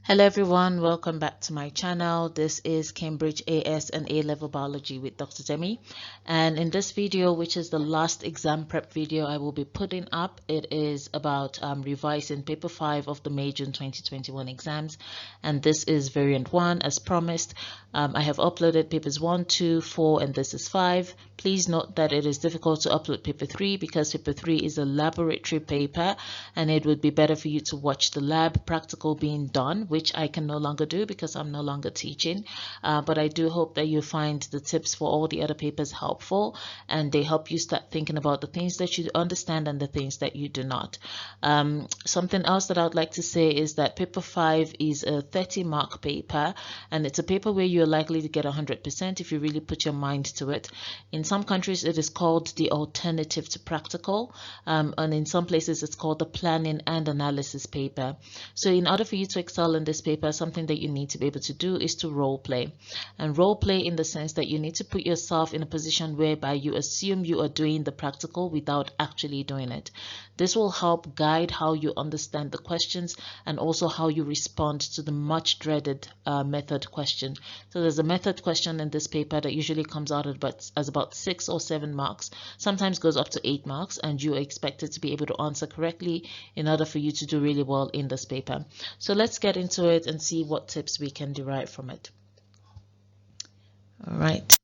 Hello everyone, welcome back to my channel. This is Cambridge AS and A-Level Biology with Dr. Demi. And in this video, which is the last exam prep video I will be putting up, it is about revising paper 5 of the May June 2021 exams. And this is variant 1 as promised. I have uploaded papers 1, 2, 4 and this is 5. Please note that it is difficult to upload paper 3 because paper 3 is a laboratory paper and it would be better for you to watch the lab practical being done, which I can no longer do because I'm no longer teaching. But I do hope that you find the tips for all the other papers helpful and they help you start thinking about the things that you understand and the things that you do not. Something else that I would like to say is that paper 5 is a 30-mark paper and it's a paper where you're likely to get 100% if you really put your mind to it. In some countries it is called the alternative to practical, and in some places it's called the planning and analysis paper. So in order for you to excel in this paper, something that you need to be able to do is to role play. And role play in the sense that you need to put yourself in a position whereby you assume you are doing the practical without actually doing it. This will help guide how you understand the questions and also how you respond to the much dreaded method question. So there's a method question in this paper that usually comes out as about 6 or 7 marks, sometimes goes up to 8 marks, and you are expected to be able to answer correctly in order for you to do really well in this paper. So let's get into it and see what tips we can derive from it. All right.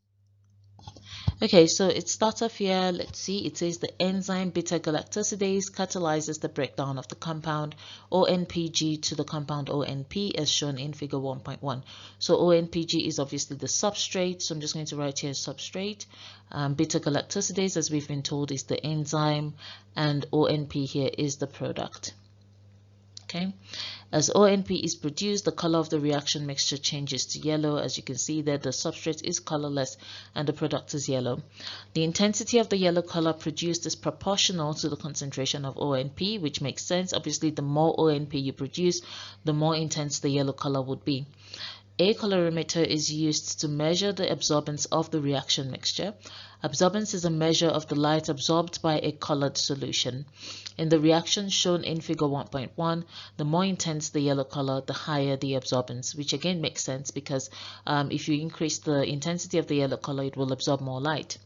Okay, so it starts off here. Let's see. It says the enzyme beta-galactosidase catalyzes the breakdown of the compound ONPG to the compound ONP as shown in figure 1.1. So ONPG is obviously the substrate. So I'm just going to write here substrate. Beta-galactosidase, as we've been told, is the enzyme, and ONP here is the product. Okay, as ONP is produced, the color of the reaction mixture changes to yellow. As you can see there, the substrate is colorless and the product is yellow. The intensity of the yellow color produced is proportional to the concentration of ONP, which makes sense. Obviously, the more ONP you produce, the more intense the yellow color would be. A colorimeter is used to measure the absorbance of the reaction mixture. Absorbance is a measure of the light absorbed by a colored solution. In the reaction shown in figure 1.1, the more intense the yellow color, the higher the absorbance, which again makes sense because if you increase the intensity of the yellow color, it will absorb more light.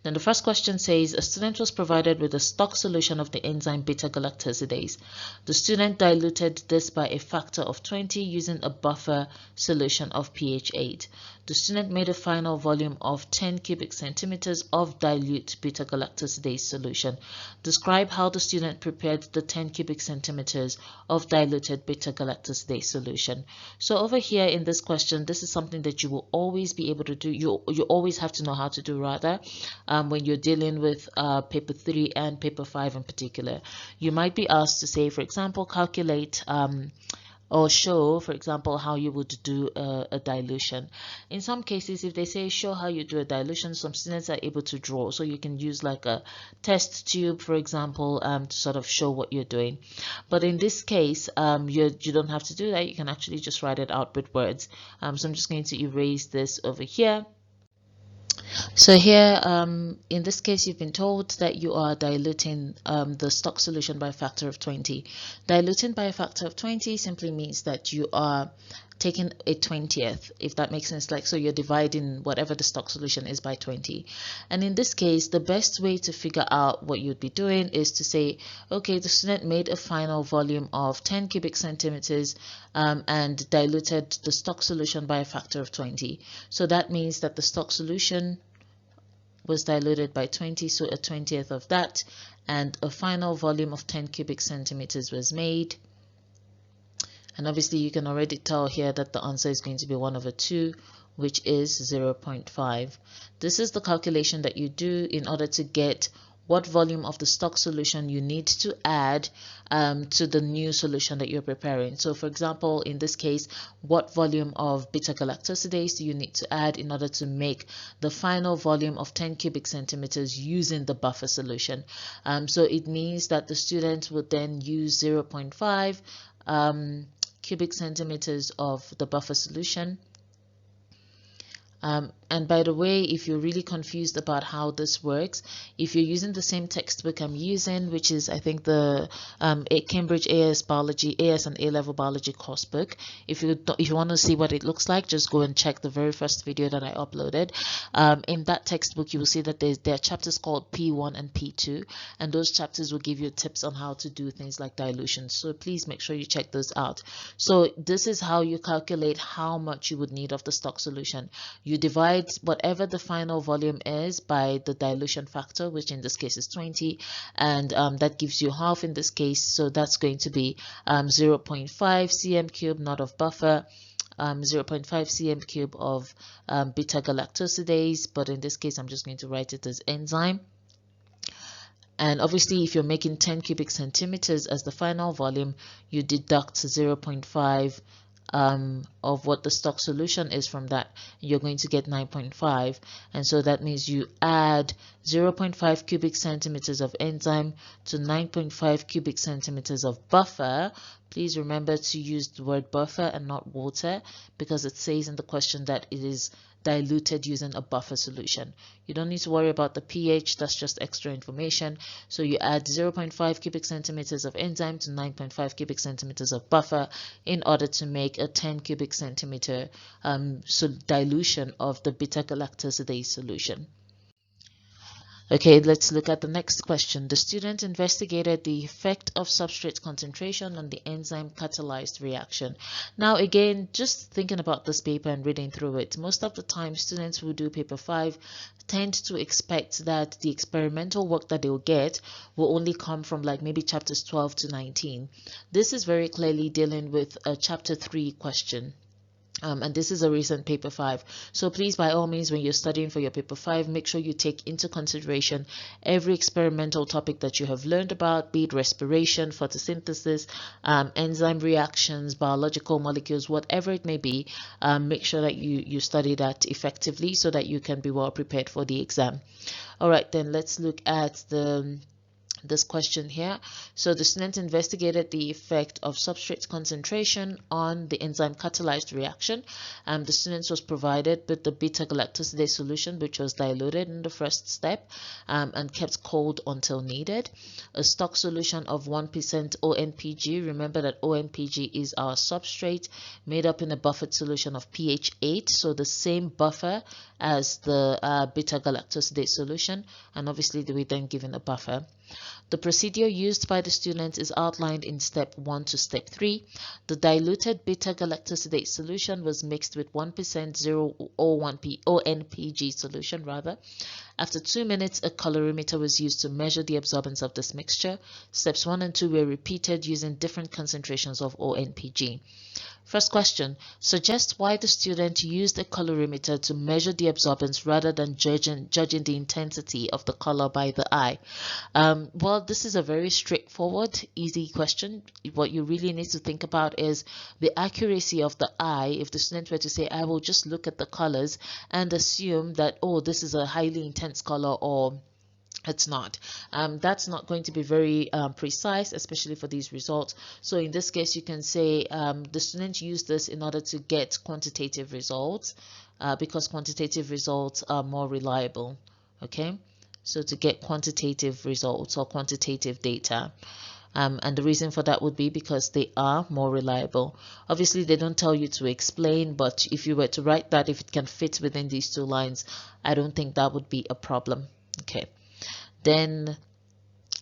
Then the first question says, a student was provided with a stock solution of the enzyme beta-galactosidase. The student diluted this by a factor of 20 using a buffer solution of pH 8. The student made a final volume of 10 cubic centimeters of dilute beta-galactosidase solution. Describe how the student prepared the 10 cubic centimeters of diluted beta-galactosidase solution. So over here in this question, this is something that you will always be able to do. You always have to know how to do rather. When you're dealing with paper 3 and paper 5 in particular. You might be asked to say, for example, calculate or show, for example, how you would do a dilution. In some cases, if they say show how you do a dilution, some students are able to draw. So you can use like a test tube, for example, to sort of show what you're doing. But in this case, you don't have to do that. You can actually just write it out with words. So I'm just going to erase this over here. So here, in this case, you've been told that you are diluting the stock solution by a factor of 20. Diluting by a factor of 20 simply means that you are taking a 20th, if that makes sense. Like, so you're dividing whatever the stock solution is by 20. And in this case, the best way to figure out what you'd be doing is to say, okay, the student made a final volume of 10 cubic centimeters and diluted the stock solution by a factor of 20. So that means that the stock solution was diluted by 20, so a 20th of that, and a final volume of 10 cubic centimeters was made. And obviously you can already tell here that the answer is going to be 1/2, which is 0.5. This is the calculation that you do in order to get what volume of the stock solution you need to add to the new solution that you're preparing. So for example, in this case, what volume of beta-galactosidase do you need to add in order to make the final volume of 10 cubic centimeters using the buffer solution? So it means that the student would then use 0.5 cubic centimeters of the buffer solution And by the way, if you're really confused about how this works, if you're using the same textbook I'm using, which is I think the Cambridge AS Biology, AS and A-level Biology course book, if you want to see what it looks like, just go and check the very first video that I uploaded. In that textbook, you will see that there are chapters called P1 and P2, and those chapters will give you tips on how to do things like dilution. So please make sure you check those out. So this is how you calculate how much you would need of the stock solution. You divide whatever the final volume is by the dilution factor, which in this case is 20, and that gives you half in this case. So that's going to be 0.5 cm cube not of buffer, 0.5 cm cube of beta galactosidase, but in this case I'm just going to write it as enzyme. And obviously, if you're making 10 cubic centimeters as the final volume, you deduct 0.5 of what the stock solution is from that. You're going to get 9.5, and so that means you add 0.5 cubic centimeters of enzyme to 9.5 cubic centimeters of buffer. Please remember to use the word buffer and not water, because it says in the question that it is diluted using a buffer solution. You don't need to worry about the pH, that's just extra information. So you add 0.5 cubic centimeters of enzyme to 9.5 cubic centimeters of buffer in order to make a 10 cubic centimeter dilution of the beta galactosidase solution. Okay, let's look at the next question. The student investigated the effect of substrate concentration on the enzyme catalyzed reaction. Now again, just thinking about this paper and reading through it, most of the time students who do paper 5 tend to expect that the experimental work that they'll get will only come from like maybe chapters 12 to 19. This is very clearly dealing with a chapter 3 question. And this is a recent paper 5. So please, by all means, when you're studying for your paper 5, make sure you take into consideration every experimental topic that you have learned about, be it respiration, photosynthesis, enzyme reactions, biological molecules, whatever it may be. Make sure that you study that effectively so that you can be well prepared for the exam. All right, then let's look at this question here. So the student investigated the effect of substrate concentration on the enzyme catalyzed reaction. The student was provided with the beta galactosidase solution, which was diluted in the first step and kept cold until needed. A stock solution of 1% ONPG. Remember that ONPG is our substrate, made up in a buffered solution of pH 8, so the same buffer as the beta galactosidase solution, and obviously we then given a buffer. The procedure used by the student is outlined in step 1 to step 3. The diluted beta galactosidase solution was mixed with 1% 0.01 ONPG solution rather. After 2 minutes, a colorimeter was used to measure the absorbance of this mixture. Steps 1 and 2 were repeated using different concentrations of ONPG. First question, suggest why the student used a colorimeter to measure the absorbance rather than judging the intensity of the color by the eye. Well, this is a very straightforward, easy question. What you really need to think about is the accuracy of the eye. If the student were to say, I will just look at the colors and assume that, oh, this is a highly intense color or it's not. That's not going to be very precise, especially for these results. So in this case, you can say the student used this in order to get quantitative results because quantitative results are more reliable. Okay, so to get quantitative results or quantitative data. And the reason for that would be because they are more reliable. Obviously, they don't tell you to explain, but if you were to write that, if it can fit within these 2 lines, I don't think that would be a problem. Okay. Then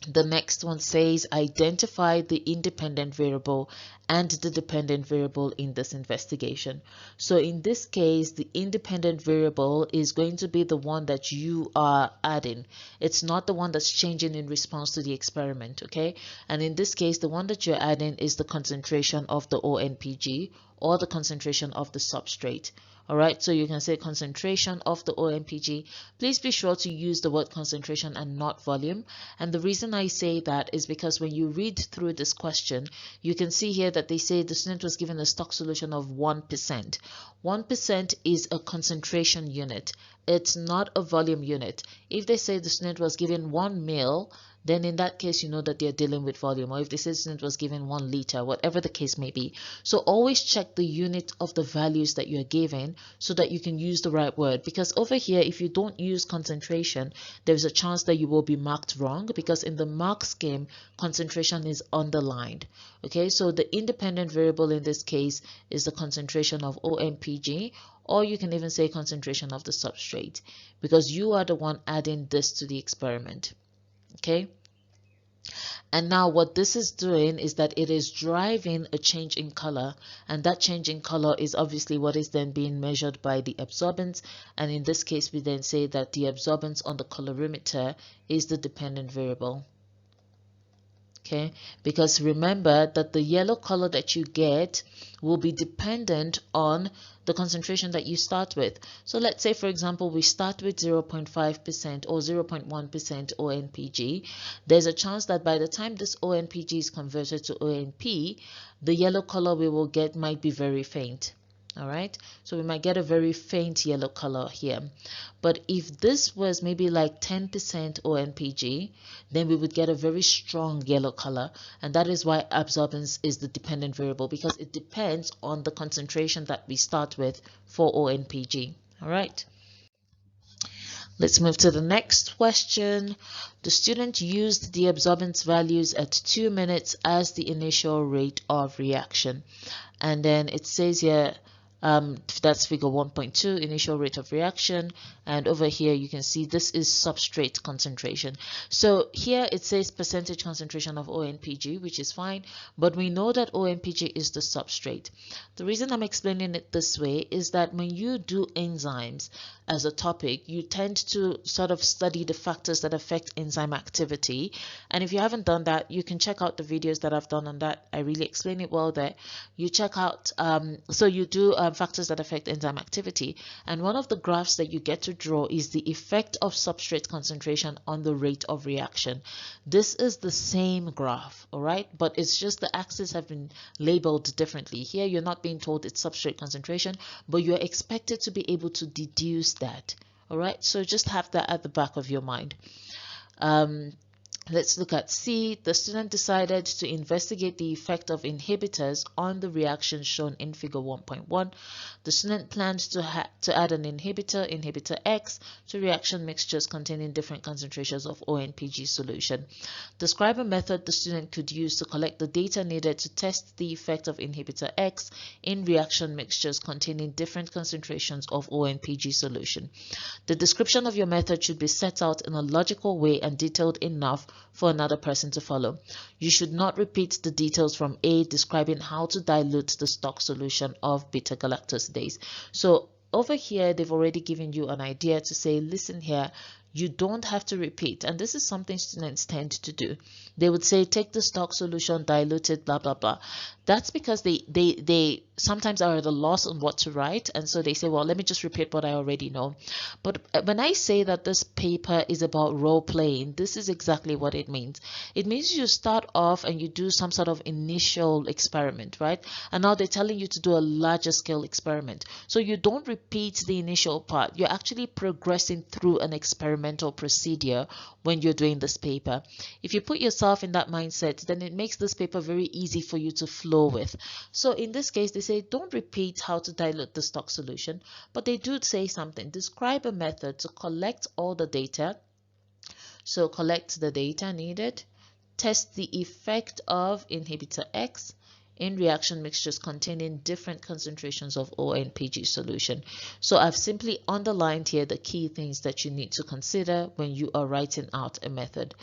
the next one says identify the independent variable and the dependent variable in this investigation. So in this case, the independent variable is going to be the one that you are adding. It's not the one that's changing in response to the experiment, okay? And in this case, the one that you're adding is the concentration of the ONPG or the concentration of the substrate. All right, so you can say concentration of the ONPG. Please be sure to use the word concentration and not volume. And the reason I say that is because when you read through this question, you can see here that they say the student was given a stock solution of 1%. 1% is a concentration unit. it's not a volume unit. If they say the student was given 1 ml, then in that case, you know that they're dealing with volume. Or if they say the student was given 1 liter, whatever the case may be. So always check the unit of the values that you're given so that you can use the right word. Because over here, if you don't use concentration, there's a chance that you will be marked wrong, because in the mark scheme, concentration is underlined. Okay, so the independent variable in this case is the concentration of OMPG, or you can even say concentration of the substrate, because you are the one adding this to the experiment. Okay, and now what this is doing is that it is driving a change in color, and that change in color is obviously what is then being measured by the absorbance, and in this case we then say that the absorbance on the colorimeter is the dependent variable. Okay, because remember that the yellow color that you get will be dependent on the concentration that you start with. So let's say, for example, we start with 0.5% or 0.1% ONPG. There's a chance that by the time this ONPG is converted to ONP, the yellow color we will get might be very faint. All right, so we might get a very faint yellow color here. But if this was maybe like 10% ONPG, then we would get a very strong yellow color. And that is why absorbance is the dependent variable, because it depends on the concentration that we start with for ONPG. All right. Let's move to the next question. The student used the absorbance values at 2 minutes as the initial rate of reaction. And then it says here, that's figure 1.2, initial rate of reaction, and over here you can see this is substrate concentration. So here it says percentage concentration of ONPG, which is fine, but we know that ONPG is the substrate. The reason I'm explaining it this way is that when you do enzymes as a topic, you tend to sort of study the factors that affect enzyme activity, and if you haven't done that, you can check out the videos that I've done on that. I really explain it well there. You check out, so you do factors that affect enzyme activity, and one of the graphs that you get to draw is the effect of substrate concentration on the rate of reaction. This is the same graph, all right, but it's just the axes have been labeled differently. Here you're not being told it's substrate concentration, but you're expected to be able to deduce that. All right, so just have that at the back of your mind. Let's look at C. The student decided to investigate the effect of inhibitors on the reaction shown in figure 1.1. The student planned to add an inhibitor X, to reaction mixtures containing different concentrations of ONPG solution. Describe a method the student could use to collect the data needed to test the effect of inhibitor X in reaction mixtures containing different concentrations of ONPG solution. The description of your method should be set out in a logical way and detailed enough for another person to follow. You should not repeat the details from A describing how to dilute the stock solution of beta-galactosidase. So over here, they've already given you an idea to say, listen here, you don't have to repeat. And this is something students tend to do. They would say, take the stock solution, dilute it, blah, blah, blah. That's because they sometimes are at a loss on what to write. And so they say, well, let me just repeat what I already know. But when I say that this paper is about role playing, this is exactly what it means. It means you start off and you do some sort of initial experiment, right? And now they're telling you to do a larger scale experiment. So you don't repeat the initial part. You're actually progressing through an experimental procedure when you're doing this paper. If you put yourself in that mindset, then it makes this paper very easy for you to flow with. So in this case, they say don't repeat how to dilute the stock solution, but they do say something. Describe a method to collect all the data. So collect the data needed, test the effect of inhibitor X in reaction mixtures containing different concentrations of ONPG solution. So I've simply underlined here the key things that you need to consider when you are writing out a method.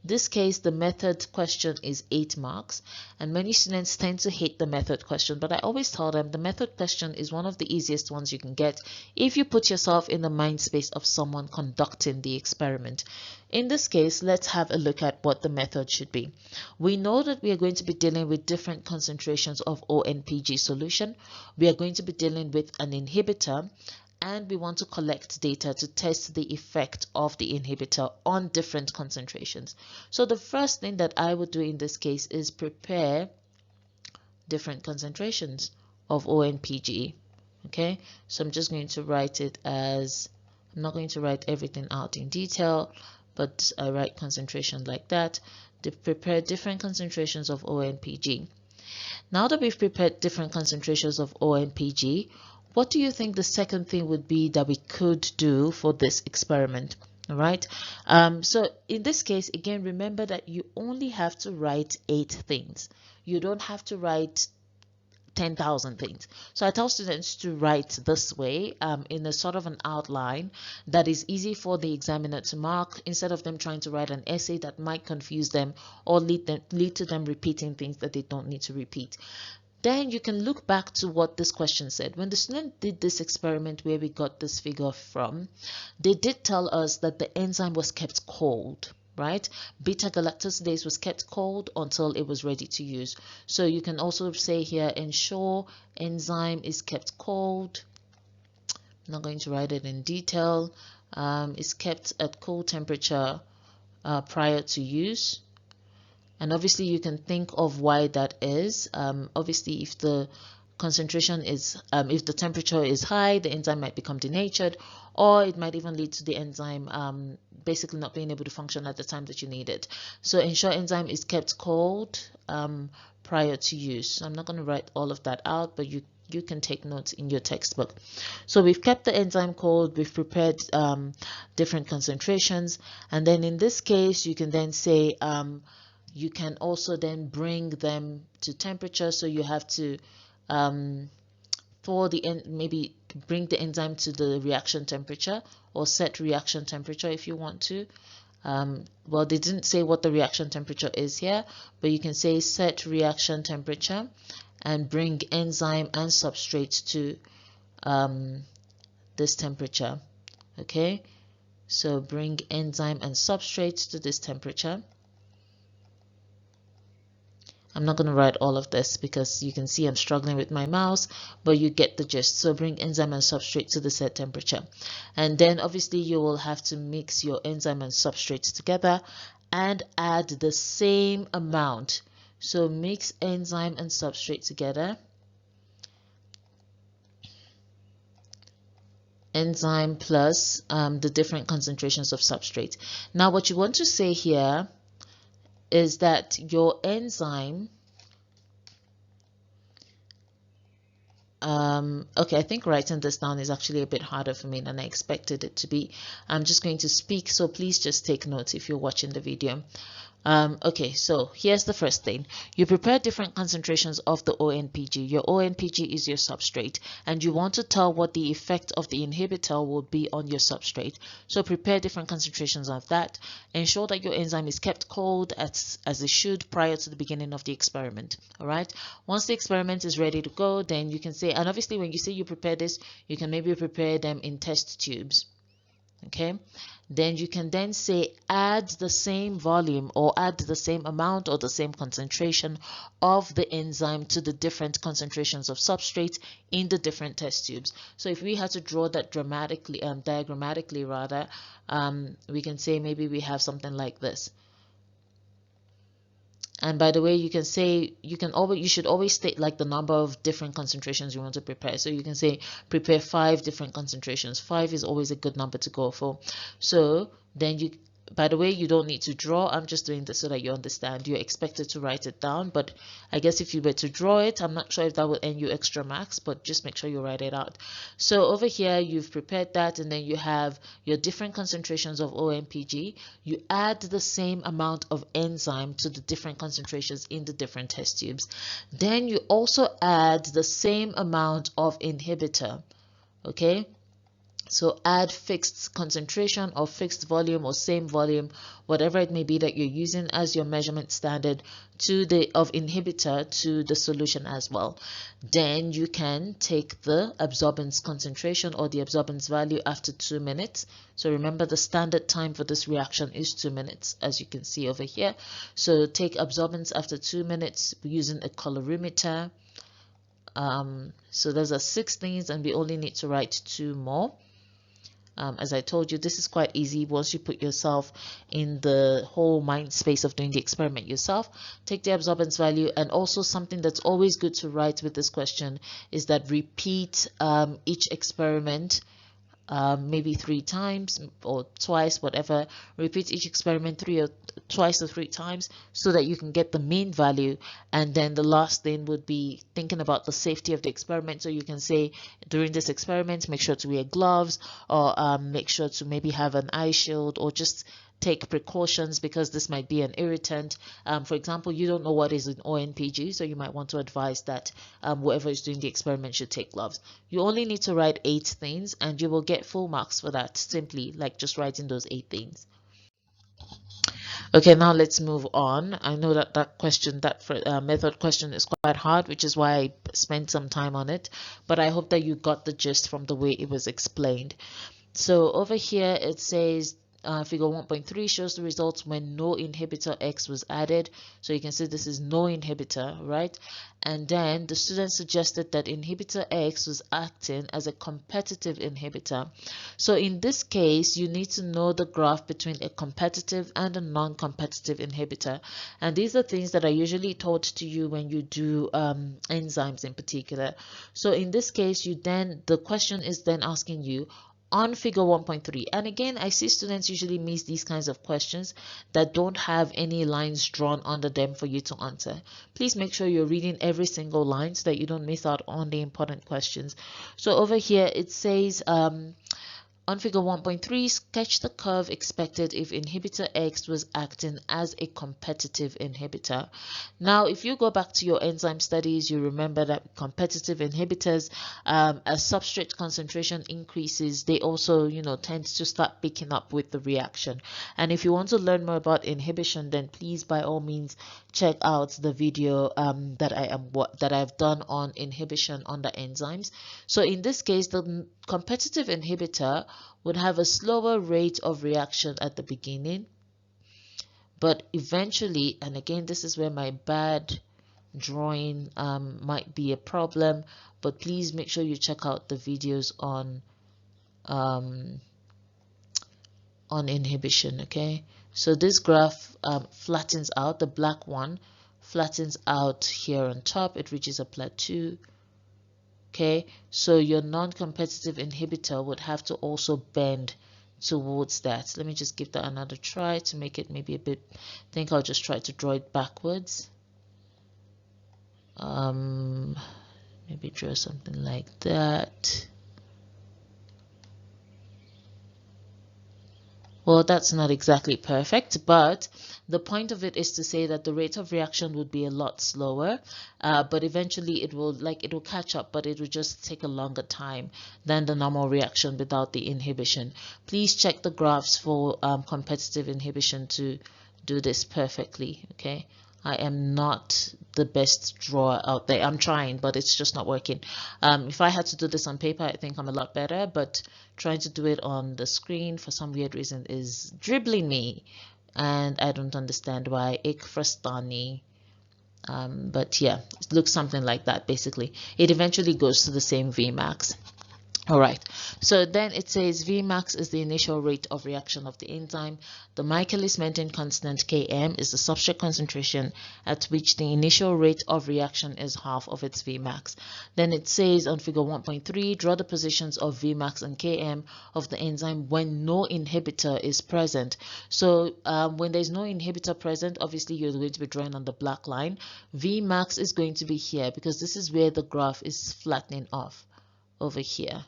This case, the method question is 8 marks, and many students tend to hate the method question, but I always tell them the method question is one of the easiest ones you can get if you put yourself in the mind space of someone conducting the experiment. In this case, let's have a look at what the method should be. We know that we are going to be dealing with different concentrations of ONPG solution. We are going to be dealing with an inhibitor, and we want to collect data to test the effect of the inhibitor on different concentrations. So the first thing that I would do in this case is prepare different concentrations of ONPG. Okay, so I'm just going to write it as I'm not going to write everything out in detail, but I write concentration like that. They've prepared different concentrations of O and PG. Now that we've prepared different concentrations of O and PG, what do you think the second thing would be that we could do for this experiment? All right. So in this case, again, remember that you only have to write 8 things. You don't have to write 10,000 things. So I tell students to write this way, in a sort of an outline that is easy for the examiner to mark, instead of them trying to write an essay that might confuse them or lead to them repeating things that they don't need to repeat. Then you can look back to what this question said. When the student did this experiment where we got this figure from, they did tell us that the enzyme was kept cold, right? Beta-galactosidase was kept cold until it was ready to use. So you can also say here, ensure enzyme is kept cold. I'm not going to write it in detail. Is kept at cold temperature prior to use. And obviously you can think of why that is. Obviously, if the concentration is, if the temperature is high, the enzyme might become denatured, or it might even lead to the enzyme basically not being able to function at the time that you need it. So ensure enzyme is kept cold prior to use. So I'm not going to write all of that out, but you can take notes in your textbook. So we've kept the enzyme cold, we've prepared different concentrations, and then in this case you can then say you can also then bring them to temperature. So you have to maybe bring the enzyme to the reaction temperature, or set reaction temperature if you want to. Well, they didn't say what the reaction temperature is here, but you can say set reaction temperature and bring enzyme and substrate to this temperature. Okay, so bring enzyme and substrate to this temperature. I'm not going to write all of this because you can see I'm struggling with my mouse, but you get the gist. So bring enzyme and substrate to the set temperature. And then obviously you will have to mix your enzyme and substrates together and add the same amount. So mix enzyme and substrate together. Enzyme plus the different concentrations of substrate. Now what you want to say here is that your enzyme, okay, I think writing this down is actually a bit harder for me than I expected it to be. I'm just going to speak, so please just take notes if you're watching the video. Okay, so here's the first thing. You prepare different concentrations of the ONPG. Your ONPG is your substrate, and you want to tell what the effect of the inhibitor will be on your substrate. So prepare different concentrations of that. Ensure that your enzyme is kept cold as it should prior to the beginning of the experiment. All right. Once the experiment is ready to go, then you can say, and obviously when you say you prepare this, you can maybe prepare them in test tubes. Okay, then you can then say add the same volume or add the same amount or the same concentration of the enzyme to the different concentrations of substrate in the different test tubes. So if we had to draw that diagrammatically rather, we can say maybe we have something like this. And by the way, you can say, you should always state like the number of different concentrations you want to prepare. So you can say prepare 5 different concentrations. 5 is always a good number to go for. So then by the way, you don't need to draw. I'm just doing this so that you understand. You're expected to write it down, but I guess if you were to draw it, I'm not sure if that will earn you extra marks, but just make sure you write it out. So over here, you've prepared that, and then you have your different concentrations of OMPG. You add the same amount of enzyme to the different concentrations in the different test tubes. Then you also add the same amount of inhibitor. Okay. So add fixed concentration or fixed volume or same volume, whatever it may be that you're using as your measurement standard to the inhibitor to the solution as well. Then you can take the absorbance concentration or the absorbance value after 2 minutes. So remember, the standard time for this reaction is 2 minutes, as you can see over here. So take absorbance after 2 minutes using a colorimeter. So those are 6 things, and we only need to write 2 more. As I told you, this is quite easy once you put yourself in the whole mind space of doing the experiment yourself. Take the absorbance value, and also something that's always good to write with this question is that repeat each experiment maybe 3 times or twice, whatever. Repeat each experiment twice or 3 times so that you can get the mean value. And then the last thing would be thinking about the safety of the experiment. So you can say during this experiment, make sure to wear gloves, or make sure to maybe have an eye shield, or just take precautions because this might be an irritant. For example, you don't know what is an ONPG, so you might want to advise that whoever is doing the experiment should take gloves. You only need to write 8 things and you will get full marks for that, simply like just writing those 8 things. Okay, now let's move on. I know that method question is quite hard, which is why I spent some time on it, but I hope that you got the gist from the way it was explained. So over here it says figure 1.3 shows the results when no inhibitor X was added. So you can see this is no inhibitor, right? And then the student suggested that inhibitor X was acting as a competitive inhibitor. So in this case, you need to know the graph between a competitive and a non-competitive inhibitor. And these are things that are usually taught to you when you do enzymes in particular. So in this case, the question is then asking you, on figure 1.3, and again, I see students usually miss these kinds of questions that don't have any lines drawn under them for you to answer. Please make sure you're reading every single line so that you don't miss out on the important questions. So over here it says on figure 1.3, sketch the curve expected if inhibitor X was acting as a competitive inhibitor. Now, if you go back to your enzyme studies, you remember that competitive inhibitors, as substrate concentration increases, they also, tend to start picking up with the reaction. And if you want to learn more about inhibition, then please, by all means, check out the video that I've done on inhibition under enzymes. So in this case, the competitive inhibitor would have a slower rate of reaction at the beginning, but eventually, and again, this is where my bad drawing might be a problem, but please make sure you check out the videos on inhibition. Okay, so this graph flattens out. The black one flattens out here on top. It reaches a plateau. Okay, so your non-competitive inhibitor would have to also bend towards that. Let me just give that another try to make it maybe a bit, I think I'll just try to draw it backwards. Maybe draw something like that. Well, that's not exactly perfect, but the point of it is to say that the rate of reaction would be a lot slower, but eventually it will catch up, but it will just take a longer time than the normal reaction without the inhibition. Please check the graphs for competitive inhibition to do this perfectly. Okay, I am not the best drawer out there. I'm trying, but it's just not working. If I had to do this on paper, I think I'm a lot better, but trying to do it on the screen for some weird reason is dribbling me, and I don't understand why. Ikfrastani. But yeah, it looks something like that. Basically, it eventually goes to the same Vmax. All right, so then it says Vmax is the initial rate of reaction of the enzyme. The Michaelis-Menten constant Km is the substrate concentration at which the initial rate of reaction is half of its Vmax. Then it says on figure 1.3, draw the positions of Vmax and Km of the enzyme when no inhibitor is present. So when there's no inhibitor present, obviously you're going to be drawing on the black line. Vmax is going to be here because this is where the graph is flattening off over here.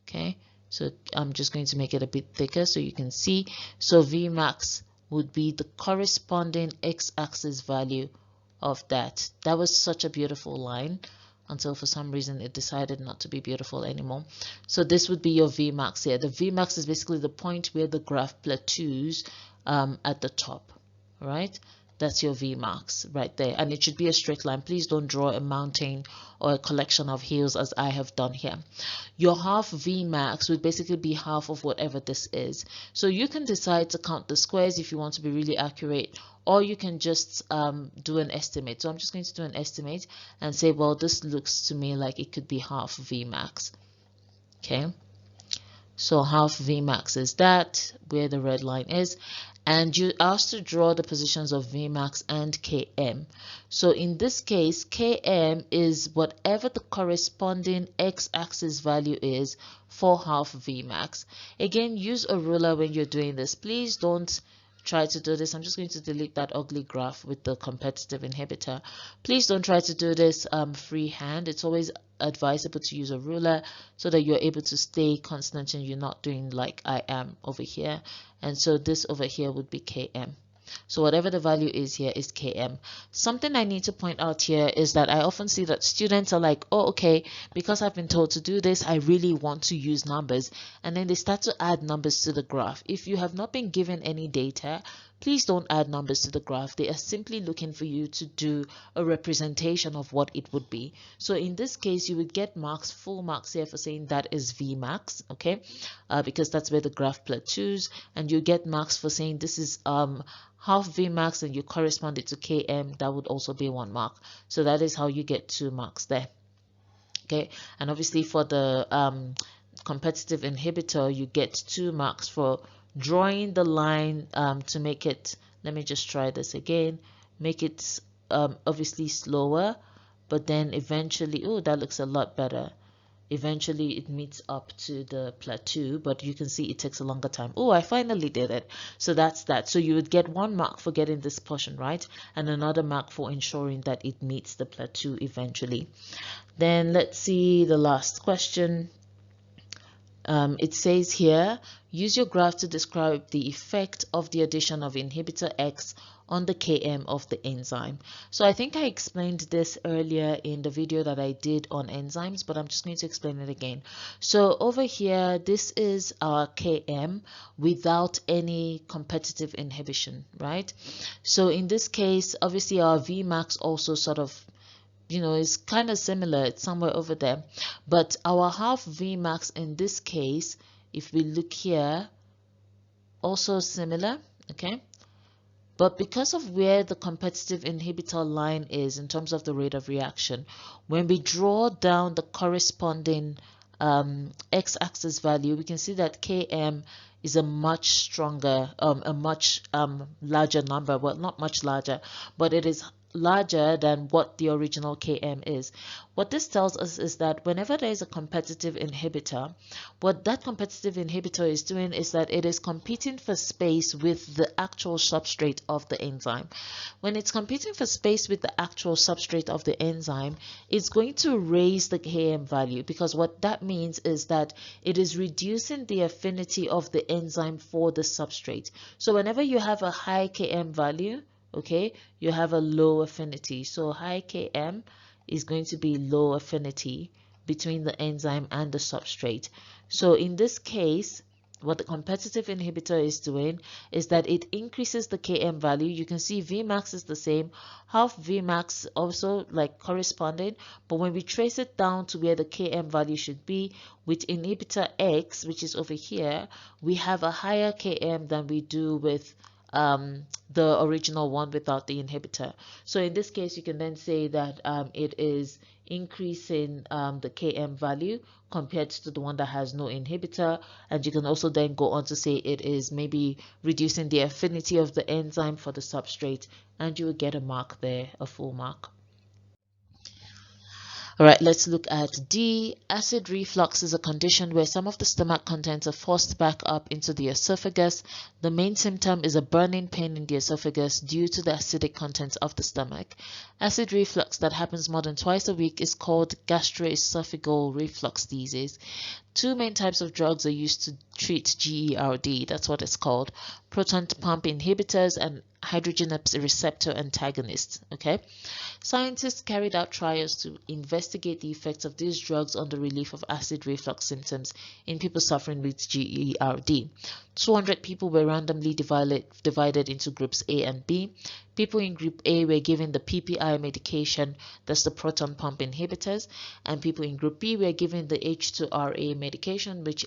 Okay, so I'm just going to make it a bit thicker so you can see. So Vmax would be the corresponding x-axis value of that. That was such a beautiful line until for some reason it decided not to be beautiful anymore. So this would be your Vmax here. The Vmax is basically the point where the graph plateaus at the top, right? That's your Vmax right there, and it should be a straight line. Please don't draw a mountain or a collection of hills as I have done here. Your half Vmax would basically be half of whatever this is. So you can decide to count the squares if you want to be really accurate, or you can just do an estimate. So I'm just going to do an estimate and say, well, this looks to me like it could be half Vmax. Okay, so half Vmax is that, where the red line is. and you asked to draw the positions of Vmax and Km. So in this case, Km is whatever the corresponding x-axis value is for half Vmax. Again, use a ruler when you're doing this. Please don't try to do this. I'm just going to delete that ugly graph with the competitive inhibitor. Please don't try to do this freehand. It's always advisable to use a ruler so that you're able to stay constant and you're not doing like I am over here. And so this over here would be Km. So whatever the value is here is Km. Something I need to point out here is that I often see that students are like, oh, okay, because I've been told to do this, I really want to use numbers. And then they start to add numbers to the graph. If you have not been given any data, please don't add numbers to the graph. They are simply looking for you to do a representation of what it would be. So in this case, you would get marks, full marks here for saying that is Vmax, okay? Because that's where the graph plateaus, and you get marks for saying this is half Vmax and you correspond it to Km. That would also be 1 mark. So that is how you get 2 marks there, okay? And obviously for the competitive inhibitor, you get 2 marks for drawing the line to make it, let me just try this again, make it obviously slower, but then eventually, oh, that looks a lot better. Eventually it meets up to the plateau, but you can see it takes a longer time. Oh, I finally did it. So that's that. So you would get 1 mark for getting this portion right, and another mark for ensuring that it meets the plateau eventually. Then let's see the last question. It says here, use your graph to describe the effect of the addition of inhibitor X on the Km of the enzyme. So I think I explained this earlier in the video that I did on enzymes, but I'm just going to explain it again. So over here, this is our Km without any competitive inhibition, right? So in this case, obviously our Vmax also sort of, you know, it's kind of similar. It's somewhere over there, but our half Vmax in this case, if we look here, also similar, okay? But because of where the competitive inhibitor line is in terms of the rate of reaction, when we draw down the corresponding x-axis value, we can see that Km is a much stronger, a much larger number. Well, not much larger, but it is larger than what the original Km is. What this tells us is that whenever there is a competitive inhibitor, what that competitive inhibitor is doing is that it is competing for space with the actual substrate of the enzyme. When it's competing for space with the actual substrate of the enzyme, it's going to raise the Km value, because what that means is that it is reducing the affinity of the enzyme for the substrate. So whenever you have a high Km value, okay, you have a low affinity. So high Km is going to be low affinity between the enzyme and the substrate. So in this case, what the competitive inhibitor is doing is that it increases the Km value. You can see Vmax is the same, half Vmax also like corresponding, but when we trace it down to where the Km value should be, with inhibitor X, which is over here, we have a higher Km than we do with the original one without the inhibitor. So in this case, you can then say that it is increasing the Km value compared to the one that has no inhibitor, and you can also then go on to say it is maybe reducing the affinity of the enzyme for the substrate, and you will get a mark there, a full mark. All right, let's look at D. Acid reflux is a condition where some of the stomach contents are forced back up into the esophagus. The main symptom is a burning pain in the esophagus due to the acidic contents of the stomach. Acid reflux that happens more than twice a week is called gastroesophageal reflux disease. 2 main types of drugs are used to treat GERD, that's what it's called: proton pump inhibitors and hydrogen receptor antagonists. Okay, scientists carried out trials to investigate the effects of these drugs on the relief of acid reflux symptoms in people suffering with GERD. 200 people were randomly divided into groups A and B. People in group A were given the PPI medication, that's the proton pump inhibitors, and people in group B were given the H2RA medication, which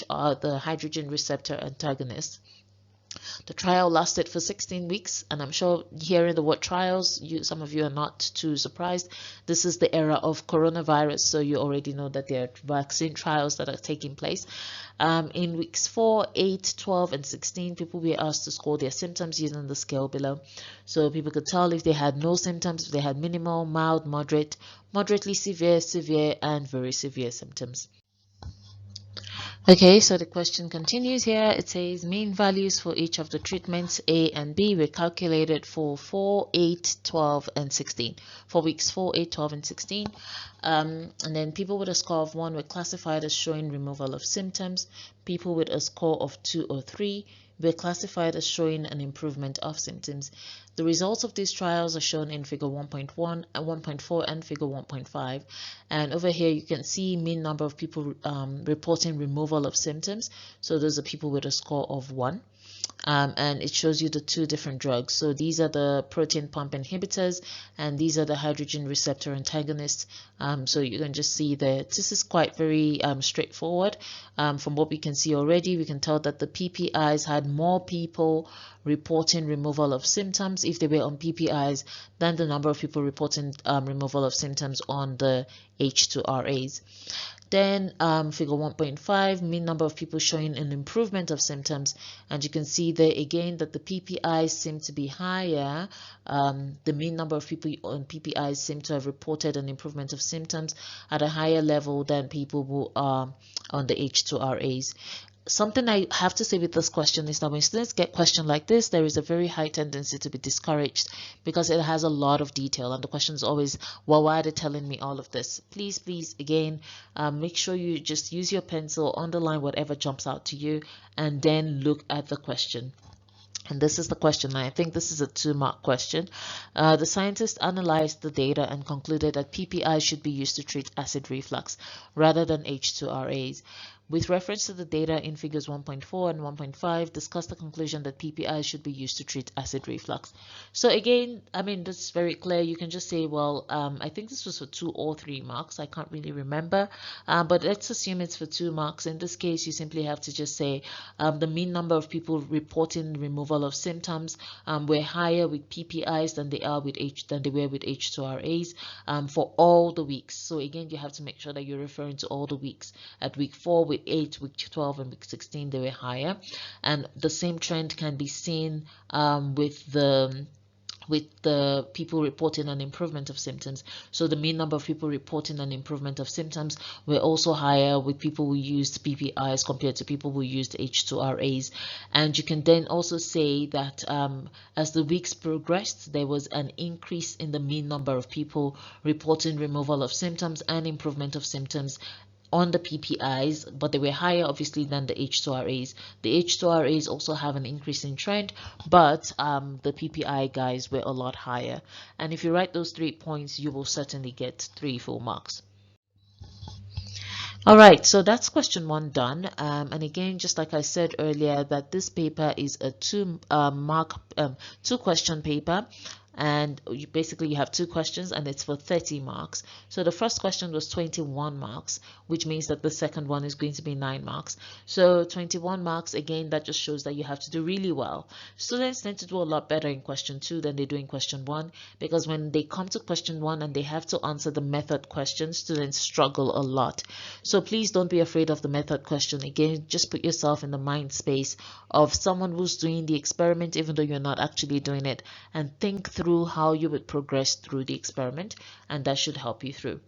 are the hydrogen receptor antagonists. The trial lasted for 16 weeks, and I'm sure hearing the word trials, some of you are not too surprised. This is the era of coronavirus, so you already know that there are vaccine trials that are taking place. In weeks 4, 8, 12, and 16, people were asked to score their symptoms using the scale below. So people could tell if they had no symptoms, if they had minimal, mild, moderate, moderately severe, severe, and very severe symptoms. Okay, so the question continues here. It says mean values for each of the treatments A and B were calculated for 4, 8, 12, and 16. For weeks 4, 8, 12, and 16. And then people with a score of 1 were classified as showing removal of symptoms. People with a score of 2 or 3 were classified as showing an improvement of symptoms. The results of these trials are shown in figure 1.1 and 1.4 and figure 1.5. And over here you can see mean number of people reporting removal of symptoms. So those are people with a score of 1. And it shows you the two different drugs. So these are the protein pump inhibitors, and these are the hydrogen receptor antagonists. So you can just see that this is quite very straightforward. From what we can see already, we can tell that the PPIs had more people reporting removal of symptoms if they were on PPIs than the number of people reporting removal of symptoms on the H2RAs. Then figure 1.5, mean number of people showing an improvement of symptoms, and you can see there again that the PPIs seem to be higher. The mean number of people on PPIs seem to have reported an improvement of symptoms at a higher level than people who are on the H2RAs. Something I have to say with this question is that when students get questions like this, there is a very high tendency to be discouraged because it has a lot of detail, and the question is always, well, why are they telling me all of this? Please, again, make sure you just use your pencil, underline whatever jumps out to you, and then look at the question. And this is the question. I think this is a 2-mark question. The scientists analyzed the data and concluded that PPI should be used to treat acid reflux rather than H2RAs. With reference to the data in figures 1.4 and 1.5, discuss the conclusion that PPI should be used to treat acid reflux. So again, I mean, that's very clear. You can just say, well, I think this was for 2 or 3 marks. I can't really remember, but let's assume it's for 2 marks. In this case, you simply have to just say the mean number of people reporting removal of symptoms were higher with PPIs than they were with H2RAs for all the weeks. So again, you have to make sure that you're referring to all the weeks. At week 4, week 8, week 12, and week 16, they were higher, and the same trend can be seen with the people reporting an improvement of symptoms. So the mean number of people reporting an improvement of symptoms were also higher with people who used PPIs compared to people who used H2RAs. And you can then also say that as the weeks progressed, there was an increase in the mean number of people reporting removal of symptoms and improvement of symptoms on the PPIs, but they were higher obviously than the H2RAs. The H2RAs also have an increasing trend, but the PPI guys were a lot higher. And if you write those 3 points, you will certainly get 3 full marks. All right, so that's question 1 done. And again, just like I said earlier, that this paper is a 2-question paper. And you have 2 questions, and it's for 30 marks. So the first question was 21 marks, which means that the second one is going to be 9 marks. So 21 marks, again, that just shows that you have to do really well. Students tend to do a lot better in question 2 than they do in question 1, because when they come to question 1 and they have to answer the method question, students struggle a lot. So please don't be afraid of the method question. Again, just put yourself in the mind space of someone who's doing the experiment, even though you're not actually doing it, and think through how you would progress through the experiment, and that should help you through.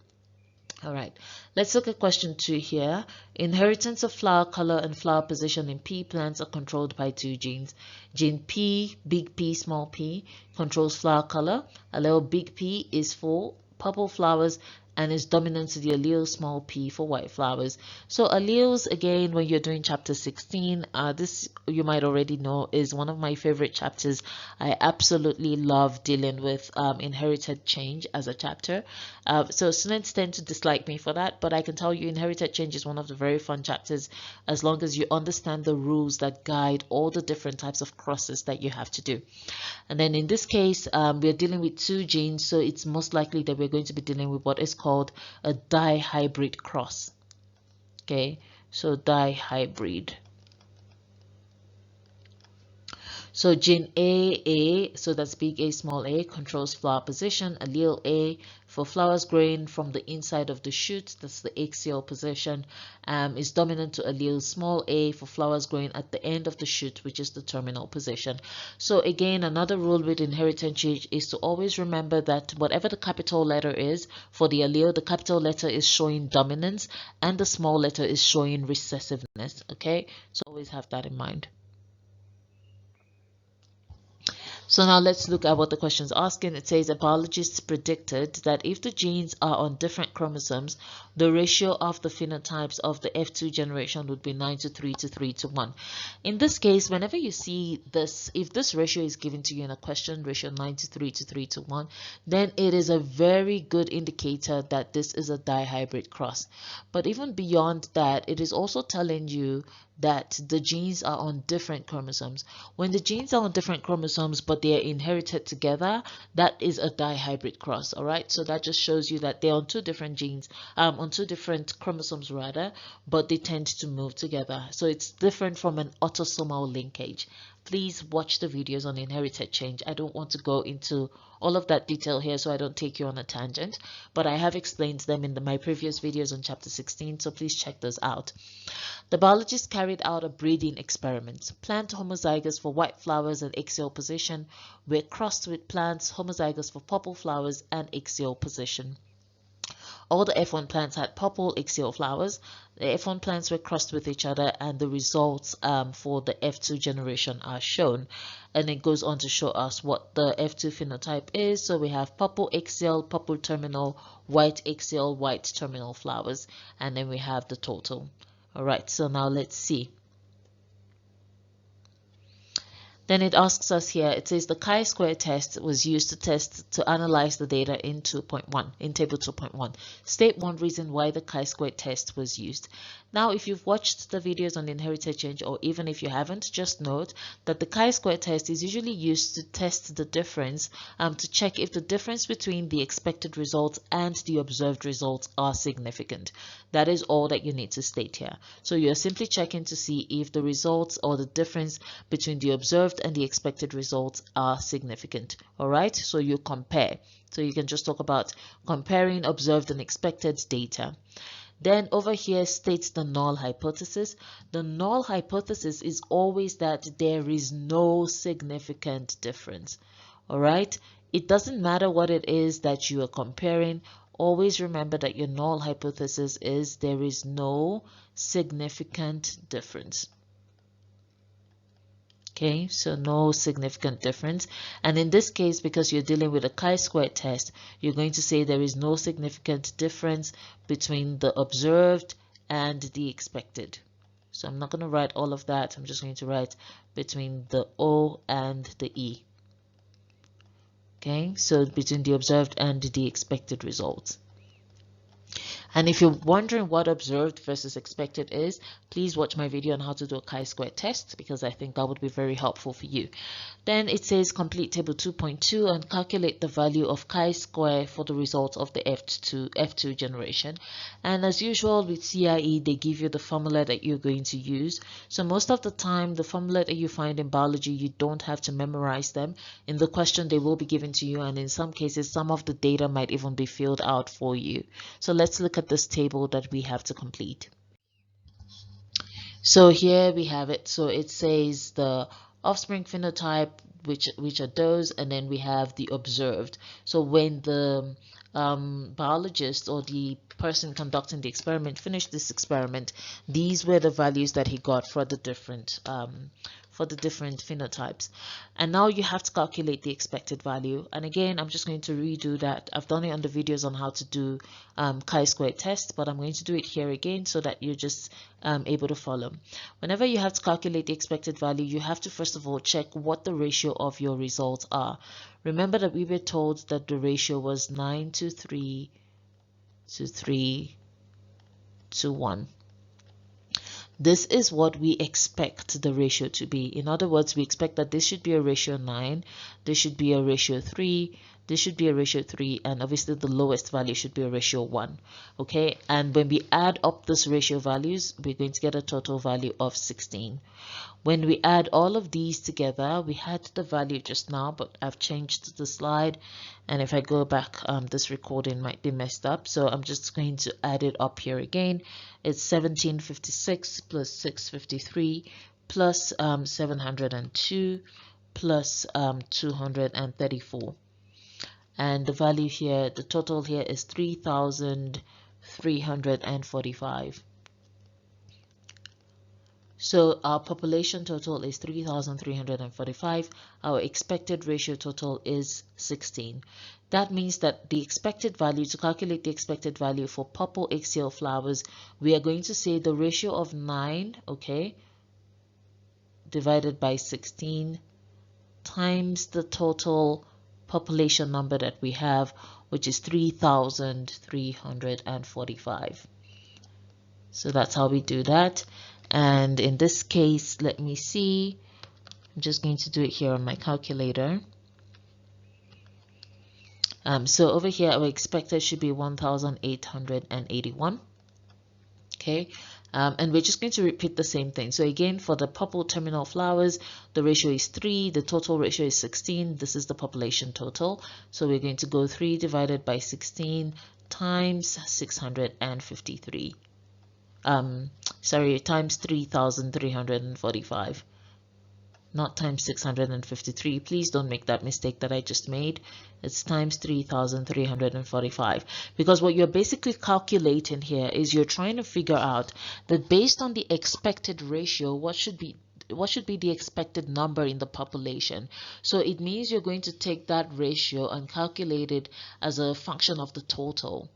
All right, let's look at question 2 here. Inheritance of flower color and flower position in pea plants are controlled by 2 genes. Gene P, big P, small p, controls flower color. Allele big P is for purple flowers and is dominant to the allele small p for white flowers. So alleles, again, when you're doing chapter 16, this you might already know is one of my favorite chapters. I absolutely love dealing with inherited change as a chapter. So students tend to dislike me for that, but I can tell you inherited change is one of the very fun chapters as long as you understand the rules that guide all the different types of crosses that you have to do. And then in this case, we're dealing with 2 genes, so it's most likely that we're going to be dealing with what is called a dihybrid cross. Okay, so dihybrid. So gene A, so that's big A, small a, controls flower position. Allele A for flowers growing from the inside of the shoot, that's the axial position, is dominant to allele small a for flowers growing at the end of the shoot, which is the terminal position. So again, another rule with inheritance change is to always remember that whatever the capital letter is for the allele, the capital letter is showing dominance and the small letter is showing recessiveness. Okay, so always have that in mind. So now let's look at what the question is asking. It says a biologist predicted that if the genes are on different chromosomes, the ratio of the phenotypes of the F2 generation would be 9:3 to 3:1. In this case, whenever you see this, if this ratio is given to you in a question, ratio 9:3 to 3:1, then it is a very good indicator that this is a dihybrid cross. But even beyond that, it is also telling you that the genes are on different chromosomes. When the genes are on different chromosomes but they are inherited together, that is a dihybrid cross. All right, so that just shows you that they're on two different genes, on two different chromosomes rather, but they tend to move together. So it's different from an autosomal linkage. Please watch the videos on inherited change. I don't want to go into all of that detail here so I don't take you on a tangent, but I have explained them in my previous videos on chapter 16, so please check those out. The biologist carried out a breeding experiment. Plant homozygous for white flowers and axial position were crossed with plants homozygous for purple flowers and axial position. All the F1 plants had purple axial flowers. The F1 plants were crossed with each other, and the results for the F2 generation are shown. And it goes on to show us what the F2 phenotype is. So we have purple axial, purple terminal, white axial, white terminal flowers, and then we have the total. All right, so now let's see. Then it asks us here, it says the chi-square test was used to analyze the data in 2.1, in table 2.1. State one reason why the chi-square test was used. Now, if you've watched the videos on inherited change, or even if you haven't, just note that the chi-square test is usually used to test the difference, to check if the difference between the expected results and the observed results are significant. That is all that you need to state here. So you're simply checking to see if the results or the difference between the observed and the expected results are significant. All right, so you compare. So you can just talk about comparing observed and expected data. Then over here states the null hypothesis. The null hypothesis is always that there is no significant difference. All right, it doesn't matter what it is that you are comparing. Always remember that your null hypothesis is there is no significant difference. Okay, so no significant difference. And in this case, because you're dealing with a chi-square test, you're going to say there is no significant difference between the observed and the expected. So I'm not going to write all of that. I'm just going to write between the O and the E. Okay, so between the observed and the expected results. And if you're wondering what observed versus expected is, please watch my video on how to do a chi-square test, because I think that would be very helpful for you. Then it says complete table 2.2 and calculate the value of chi-square for the results of the F2 generation. And as usual with CIE, they give you the formula that you're going to use. So most of the time, the formula that you find in biology, you don't have to memorize them. In the question, they will be given to you, and in some cases, some of the data might even be filled out for you. So let's look at this table that we have to complete. So here we have it. So it says the offspring phenotype, which are those, and then we have the observed. So when the biologist or the person conducting the experiment finished this experiment, these were the values that he got for the different phenotypes. And now you have to calculate the expected value. And again, I'm just going to redo that. I've done it on the videos on how to do chi-square test, but I'm going to do it here again so that you're just able to follow. Whenever you have to calculate the expected value, you have to first of all check what the ratio of your results are. Remember that we were told that the ratio was 9:3 to 3:1. This is what we expect the ratio to be. In other words, we expect that this should be a ratio 9, this should be a ratio 3, this should be a ratio 3, and obviously the lowest value should be a ratio 1. Okay, and when we add up this ratio values, we're going to get a total value of 16. When we add all of these together, we had the value just now, but I've changed the slide, and if I go back, this recording might be messed up, so I'm just going to add it up here again. It's 1756 plus 653 plus 702 plus 234, and the value here, the total here is 3,345. So our population total is 3,345. Our expected ratio total is 16. That means that the expected value, to calculate the expected value for purple axial flowers, we are going to say the ratio of 9, okay, divided by 16 times the total population number that we have, which is 3,345. So that's how we do that. And in this case, let me see, I'm just going to do it here on my calculator. So over here, our expected should be 1,881. Okay, and we're just going to repeat the same thing. So again, for the purple terminal flowers, the ratio is 3, the total ratio is 16. This is the population total. So we're going to go 3 divided by 16 times 653. Times 3,345, not times 653. Please don't make that mistake that I just made. It's times 3,345, because what you're basically calculating here is you're trying to figure out that based on the expected ratio, what should be the expected number in the population. So it means you're going to take that ratio and calculate it as a function of the total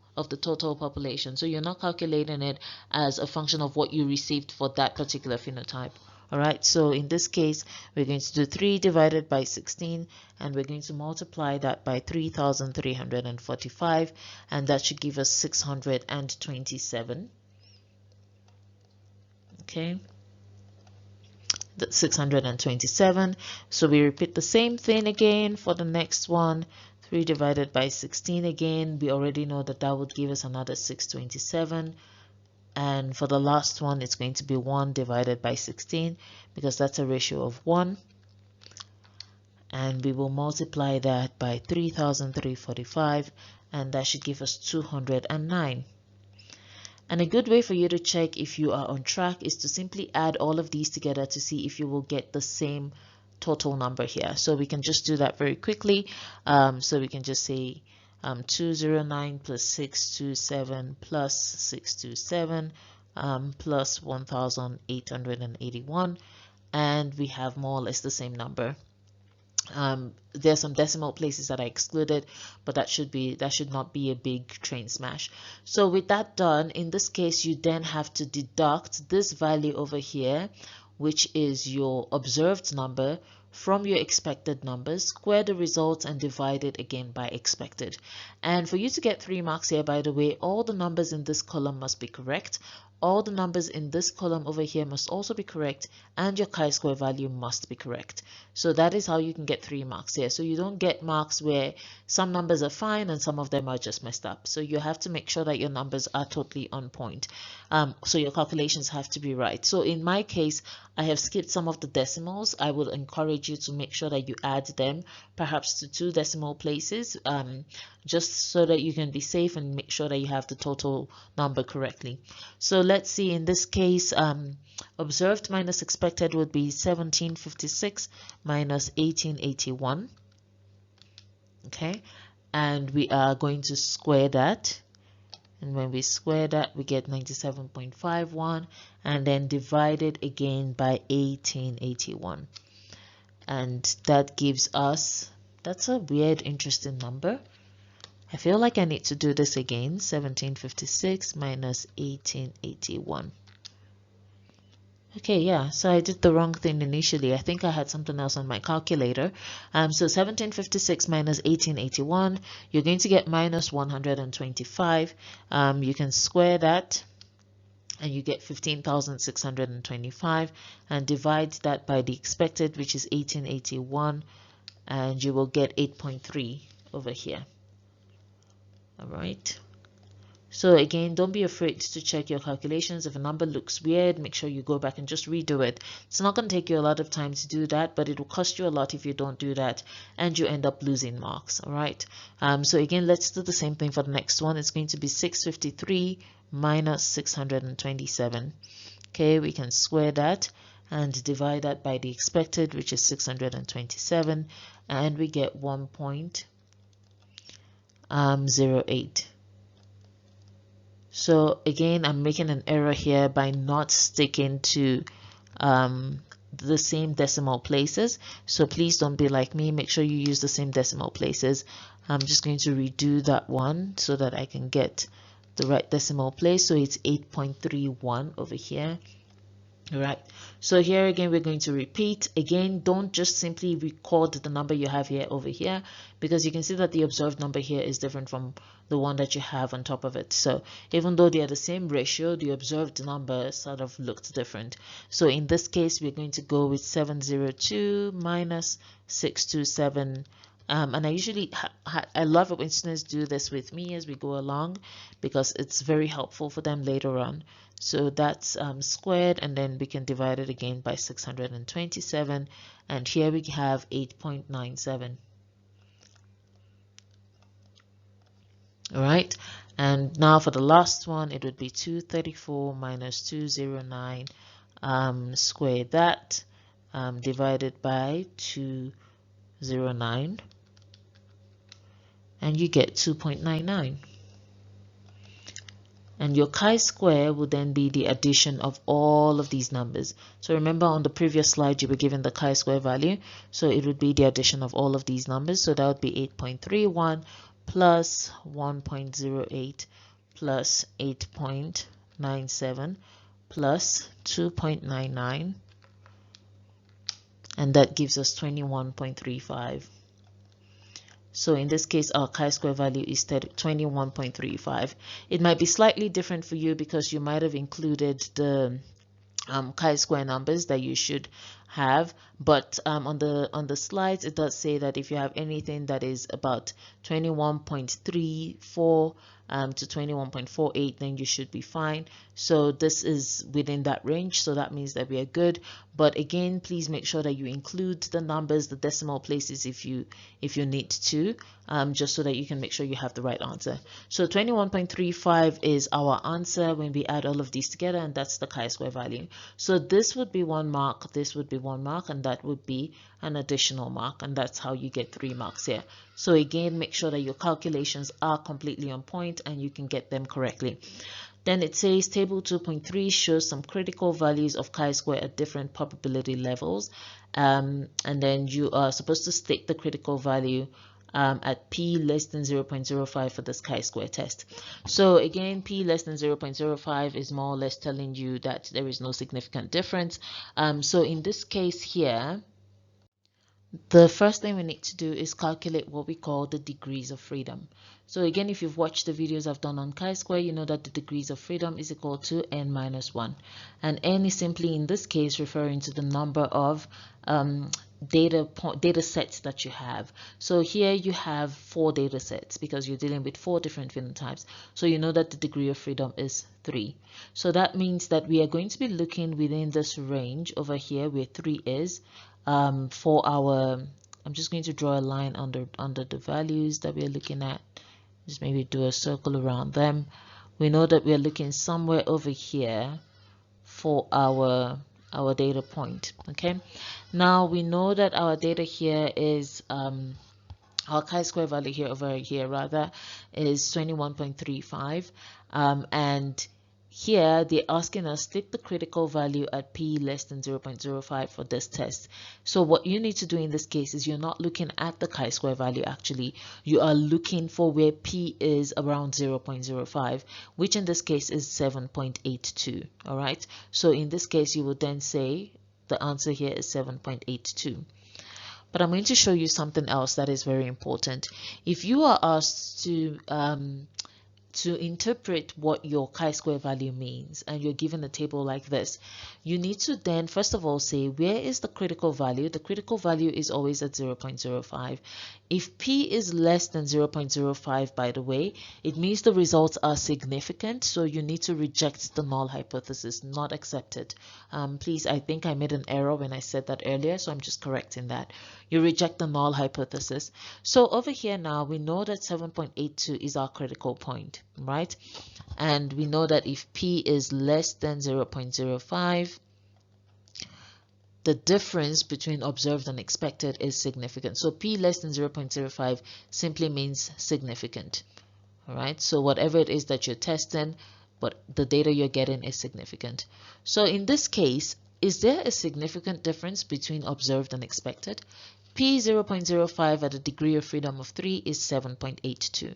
population. So you're not calculating it as a function of what you received for that particular phenotype. All right, so in this case, we're going to do 3 divided by 16, and we're going to multiply that by 3,345, and that should give us 627. Okay, that's 627. So we repeat the same thing again for the next one. 3 divided by 16 again, we already know that that would give us another 627. And for the last one, it's going to be 1 divided by 16, because that's a ratio of 1. And we will multiply that by 3,345, and that should give us 209. And a good way for you to check if you are on track is to simply add all of these together to see if you will get the same total number here. So we can just do that very quickly. So we can just say 209 plus 627 plus 627 plus 1,881, and we have more or less the same number. There's some decimal places that I excluded, but that should not be a big train smash. So with that done, in this case, you then have to deduct this value over here, which is your observed number, from your expected numbers, square the results, and divide it again by expected. And for you to get 3 marks here, by the way, all the numbers in this column must be correct. All the numbers in this column over here must also be correct, and your chi-square value must be correct. So that is how you can get 3 marks here. So you don't get marks where some numbers are fine and some of them are just messed up. So you have to make sure that your numbers are totally on point. So your calculations have to be right. So in my case, I have skipped some of the decimals. I would encourage you to make sure that you add them, perhaps to 2 decimal places, just so that you can be safe and make sure that you have the total number correctly. So let's see, in this case, observed minus expected would be 1756 minus 1881. Okay, and we are going to square that. And when we square that, we get 97.51, and then divide it again by 1881. And that gives us, that's a weird, interesting number. I feel like I need to do this again. 1756 minus 1881. Okay, yeah, so I did the wrong thing initially. I think I had something else on my calculator. So 1756 minus 1881, you're going to get minus 125. You can square that, and you get 15,625, and divide that by the expected, which is 1881, and you will get 8.3. over here. All right. So again, don't be afraid to check your calculations. If a number looks weird, make sure you go back and just redo it. It's not going to take you a lot of time to do that, but it will cost you a lot if you don't do that and you end up losing marks. All right. So again, let's do the same thing for the next one. It's going to be 653 minus 627. Okay, we can square that and divide that by the expected, which is 627, and we get 1.08. So again, I'm making an error here by not sticking to the same decimal places. So please don't be like me. Make sure you use the same decimal places. I'm just going to redo that one so that I can get the right decimal place. So it's 8.31 over here. All right, so here again we're going to repeat. Again, don't just simply record the number you have here over here, because you can see that the observed number here is different from the one that you have on top of it. So even though they are the same ratio, the observed number sort of looked different. So in this case, we're going to go with 702 minus 627. And I usually I love it when students do this with me as we go along, because it's very helpful for them later on. So that's squared, and then we can divide it again by 627, and here we have 8.97. All right, and now for the last one, it would be 234 minus 209. Square that, divided by 209, and you get 2.99. And your chi-square will then be the addition of all of these numbers. So remember, on the previous slide you were given the chi-square value, so it would be the addition of all of these numbers. So that would be 8.31 plus 1.08 plus 8.97 plus 2.99, and that gives us 21.35. So in this case, our chi-square value is 21.35. It might be slightly different for you because you might have included the chi-square numbers that you should have, but on the slides it does say that if you have anything that is about 21.34 to 21.48, then you should be fine. So this is within that range, so that means that we are good. But again, please make sure that you include the numbers, the decimal places, if you need to, just so that you can make sure you have the right answer. So 21.35 is our answer when we add all of these together, and that's the chi-square value. So this would be 1 mark, this would be 1 mark, and that would be an additional mark, and that's how you get 3 marks here. So again, make sure that your calculations are completely on point and you can get them correctly. Then it says table 2.3 shows some critical values of chi-square at different probability levels, and then you are supposed to state the critical value at p less than 0.05 for this chi-square test. So again, p less than 0.05 is more or less telling you that there is no significant difference. So in this case here, the first thing we need to do is calculate what we call the degrees of freedom. So again, if you've watched the videos I've done on chi-square, you know that the degrees of freedom is equal to n minus 1. And n is simply, in this case, referring to the number of data sets that you have. So here you have 4 data sets because you're dealing with 4 different phenotypes. So you know that the degree of freedom is 3. So that means that we are going to be looking within this range over here where 3 is. For our, I'm just going to draw a line under the values that we're looking at. Just maybe do a circle around them. We know that we're looking somewhere over here for our data point. Okay, now we know that our data here is our chi-square value here over here rather is 21.35, and here they're asking us state the critical value at p less than 0.05 for this test. So what you need to do in this case is you're not looking at the chi-square value, actually you are looking for where p is around 0.05, which in this case is 7.82. all right, so in this case you would then say the answer here is 7.82. But I'm going to show you something else that is very important. If you are asked to to interpret what your chi-square value means, and you're given a table like this, you need to then first of all say, where is the critical value? The critical value is always at 0.05. If p is less than 0.05, by the way, it means the results are significant, so you need to reject the null hypothesis, not accept it. Please, I think I made an error when I said that earlier, so I'm just correcting that. You reject the null hypothesis. So over here now, we know that 7.82 is our critical point, right? And we know that if p is less than 0.05, the difference between observed and expected is significant. So p less than 0.05 simply means significant. All right, so whatever it is that you're testing, but the data you're getting is significant. So in this case, is there a significant difference between observed and expected? P 0.05 at a degree of freedom of 3 is 7.82.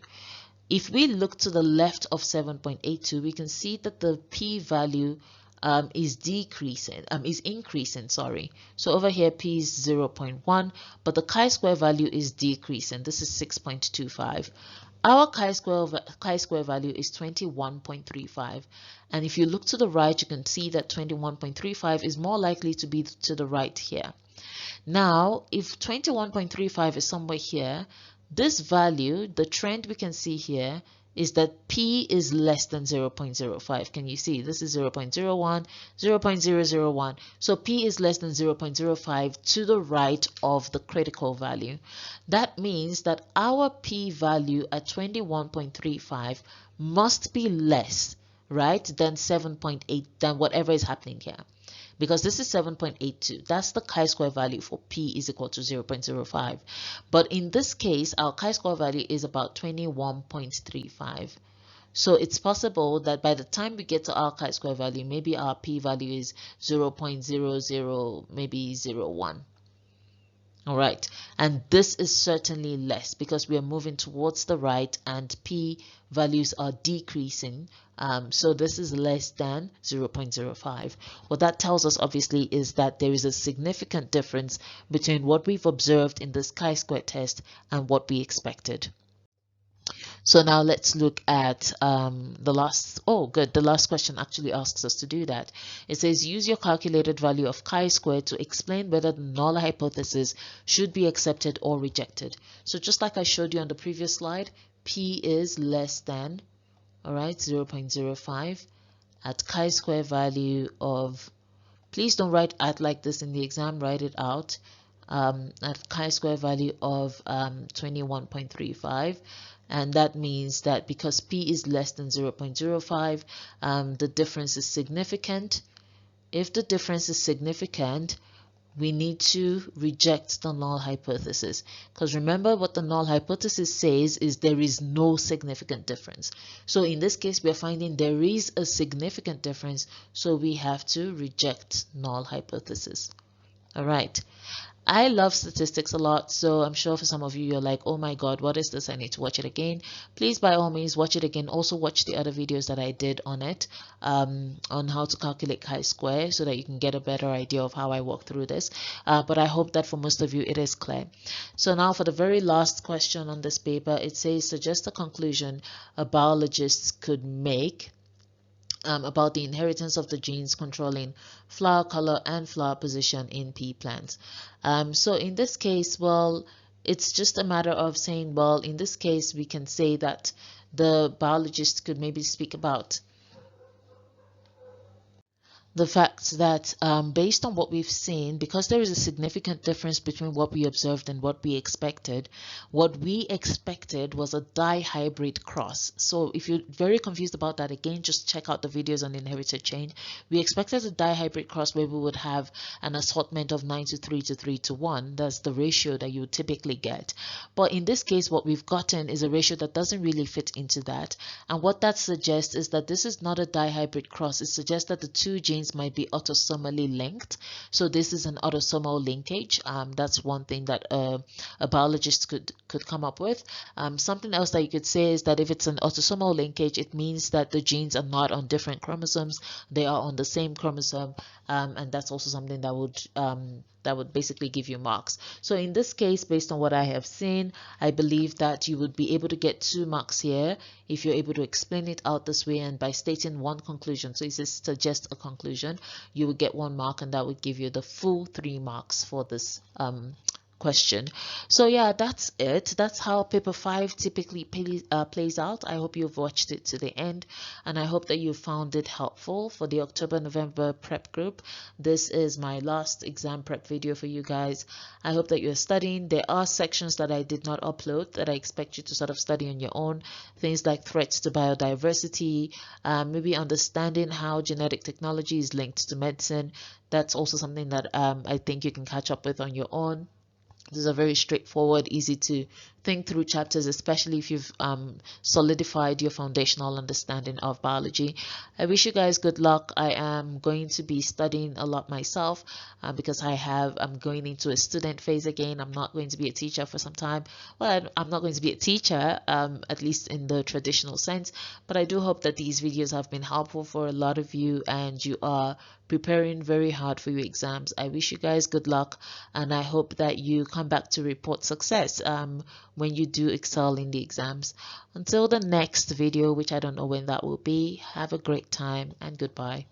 If we look to the left of 7.82, we can see that the p value is increasing, sorry. So over here p is 0.1, but the chi-square value is decreasing. This is 6.25. Our chi-square value is 21.35, and if you look to the right, you can see that 21.35 is more likely to be to the right here. Now, if 21.35 is somewhere here, this value, the trend we can see here, is that p is less than 0.05. Can you see? This is 0.01, 0.001. So p is less than 0.05 to the right of the critical value. That means that our p value at 21.35 must be less, right, than 7.8, than whatever is happening here. Because this is 7.82. That's the chi-square value for p is equal to 0.05. But in this case, our chi-square value is about 21.35. So it's possible that by the time we get to our chi-square value, maybe our p value is 0.00, maybe 0.1. All right, and this is certainly less because we are moving towards the right and p values are decreasing. So this is less than 0.05. What that tells us obviously is that there is a significant difference between what we've observed in this chi-square test and what we expected. So now let's look at the last question actually asks us to do that. It says use your calculated value of chi-square to explain whether the null hypothesis should be accepted or rejected. So just like I showed you on the previous slide, p is less than, all right, 0.05 at chi-square value of, please don't write at like this in the exam, write it out, at chi-square value of 21.35. And that means that because p is less than 0.05, the difference is significant. If the difference is significant, we need to reject the null hypothesis. Because remember, what the null hypothesis says is there is no significant difference. So in this case, we are finding there is a significant difference, so we have to reject null hypothesis. All right. I love statistics a lot, so I'm sure for some of you, you're like, oh my God, what is this? I need to watch it again. Please, by all means, watch it again. Also watch the other videos that I did on it, on how to calculate chi-square so that you can get a better idea of how I walk through this. But I hope that for most of you, it is clear. So now for the very last question on this paper, it says, suggest a conclusion a biologist could make about the inheritance of the genes controlling flower color and flower position in pea plants. So in this case, well, it's just a matter of saying, well, in this case, we can say that the biologist could maybe speak about the fact that based on what we've seen, because there is a significant difference between what we observed and what we expected was a dihybrid cross. So if you're very confused about that, again, just check out the videos on the inherited chain. We expected a dihybrid cross where we would have an assortment of 9:3 to 3:1. That's the ratio that you typically get. But in this case, what we've gotten is a ratio that doesn't really fit into that. And what that suggests is that this is not a dihybrid cross. It suggests that the two genes might be autosomally linked. So this is an autosomal linkage. That's one thing that a biologist could come up with. Something else that you could say is that if it's an autosomal linkage, it means that the genes are not on different chromosomes. They are on the same chromosome. And that's also something that would that would basically give you marks. So in this case, based on what I have seen, I believe that you would be able to get 2 marks here if you're able to explain it out this way and by stating one conclusion. So it says suggest a conclusion, you would get 1 mark, and that would give you the full 3 marks for this question. So yeah, that's it. That's how paper 5 typically plays out. I hope you've watched it to the end, and I hope that you found it helpful for the October-November prep group. This is my last exam prep video for you guys. I hope that you're studying. There are sections that I did not upload that I expect you to sort of study on your own. Things like threats to biodiversity, maybe understanding how genetic technology is linked to medicine. That's also something that I think you can catch up with on your own. These are very straightforward, easy to think through chapters, especially if you've solidified your foundational understanding of biology. I wish you guys good luck. I am going to be studying a lot myself because I'm going into a student phase again. I'm not going to be a teacher for some time. Well, I'm not going to be a teacher, at least in the traditional sense, but I do hope that these videos have been helpful for a lot of you and you are preparing very hard for your exams. I wish you guys good luck, and I hope that you come back to report success when you do excel in the exams. Until the next video, which I don't know when that will be, have a great time and goodbye.